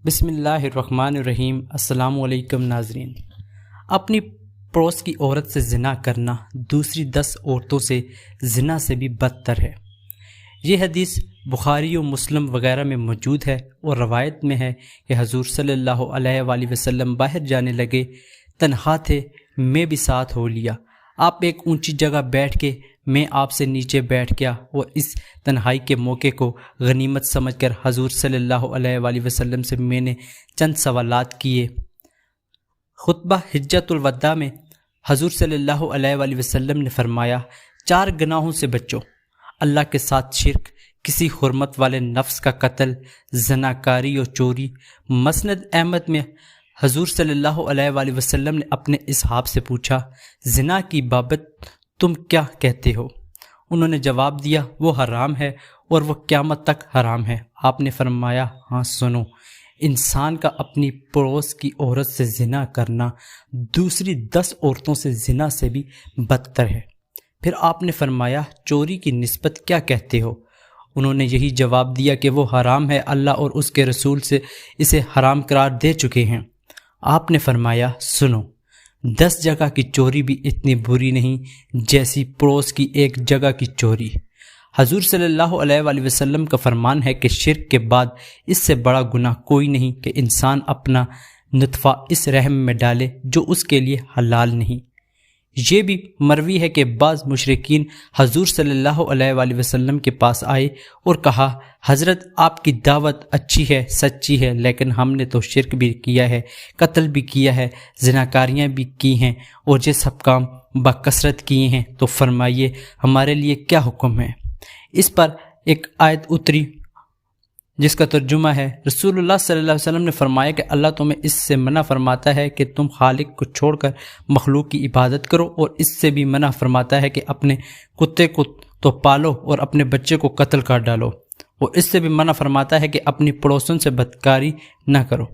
بسم اللہ الرحمن الرحیم۔ السلام علیکم ناظرین۔ اپنی پڑوس کی عورت سے زنا کرنا دوسری 10 عورتوں سے زنا سے بھی بدتر ہے۔ یہ حدیث بخاری و مسلم وغیرہ میں موجود ہے اور روایت میں ہے کہ حضور صلی اللہ علیہ وآلہ وسلم باہر جانے لگے، تنہا تھے، میں بھی ساتھ ہو لیا۔ آپ ایک اونچی جگہ بیٹھ کے، میں آپ سے نیچے بیٹھ گیا اور اس تنہائی کے موقع کو غنیمت سمجھ کر حضور صلی اللہ علیہ وآلہ وسلم سے میں نے چند سوالات کیے۔ خطبہ حجۃ الوداع میں حضور صلی اللہ علیہ وآلہ وسلم نے فرمایا، 4 گناہوں سے بچو: اللہ کے ساتھ شرک، کسی حرمت والے نفس کا قتل، زناکاری اور چوری۔ مسند احمد میں حضور صلی اللہ علیہ وآلہ وسلم نے اپنے اصحاب سے پوچھا، زنا کی بابت تم کیا کہتے ہو؟ انہوں نے جواب دیا، وہ حرام ہے اور وہ قیامت تک حرام ہے۔ آپ نے فرمایا، ہاں سنو، انسان کا اپنی پڑوس کی عورت سے زنا کرنا دوسری 10 عورتوں سے زنا سے بھی بدتر ہے۔ پھر آپ نے فرمایا، چوری کی نسبت کیا کہتے ہو؟ انہوں نے یہی جواب دیا کہ وہ حرام ہے، اللہ اور اس کے رسول سے اسے حرام قرار دے چکے ہیں۔ آپ نے فرمایا، سنو، 10 جگہ کی چوری بھی اتنی بری نہیں جیسی پڑوس کی ایک جگہ کی چوری۔ حضور صلی اللہ علیہ وآلہ وسلم کا فرمان ہے کہ شرک کے بعد اس سے بڑا گناہ کوئی نہیں کہ انسان اپنا نطفہ اس رحم میں ڈالے جو اس کے لیے حلال نہیں۔ یہ بھی مروی ہے کہ بعض مشرکین حضور صلی اللہ علیہ وآلہ وسلم کے پاس آئے اور کہا، حضرت آپ کی دعوت اچھی ہے، سچی ہے، لیکن ہم نے تو شرک بھی کیا ہے، قتل بھی کیا ہے، زناکاریاں بھی کی ہیں اور یہ سب کام بکثرت کیے ہیں، تو فرمائیے ہمارے لیے کیا حکم ہے؟ اس پر ایک آیت اتری جس کا ترجمہ ہے، رسول اللہ صلی اللہ علیہ وسلم نے فرمایا کہ اللہ تمہیں اس سے منع فرماتا ہے کہ تم خالق کو چھوڑ کر مخلوق کی عبادت کرو، اور اس سے بھی منع فرماتا ہے کہ اپنے کتے کو تو پالو اور اپنے بچے کو قتل کر ڈالو، اور اس سے بھی منع فرماتا ہے کہ اپنی پڑوسوں سے بدکاری نہ کرو۔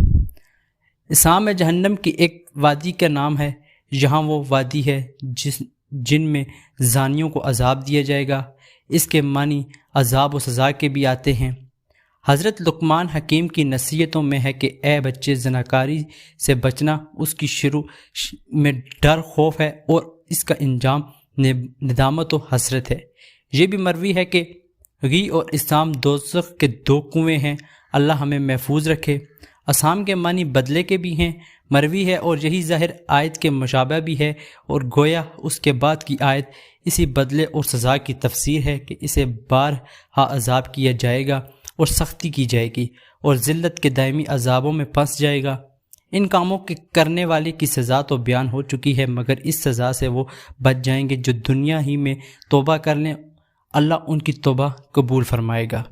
اسام جہنم کی ایک وادی کا نام ہے، یہاں وہ وادی ہے جن میں زانیوں کو عذاب دیا جائے گا۔ اس کے معنی عذاب و سزا کے بھی آتے ہیں۔ حضرت لقمان حکیم کی نصیحتوں میں ہے کہ اے بچے، زناکاری سے بچنا اس کی شروع میں ڈر، خوف ہے اور اس کا انجام ندامت و حسرت ہے۔ یہ بھی مروی ہے کہ غی اور اسام دوزخ کے 2 کنویں ہیں، اللہ ہمیں محفوظ رکھے۔ اسام کے معنی بدلے کے بھی ہیں، مروی ہے، اور یہی ظاہر آیت کے مشابہ بھی ہے، اور گویا اس کے بعد کی آیت اسی بدلے اور سزا کی تفسیر ہے کہ اسے بارہا عذاب کیا جائے گا اور سختی کی جائے گی اور ذلت کے دائمی عذابوں میں پھنس جائے گا۔ ان کاموں کے کرنے والے کی سزا تو بیان ہو چکی ہے، مگر اس سزا سے وہ بچ جائیں گے جو دنیا ہی میں توبہ کر لیں، اللہ ان کی توبہ قبول فرمائے گا۔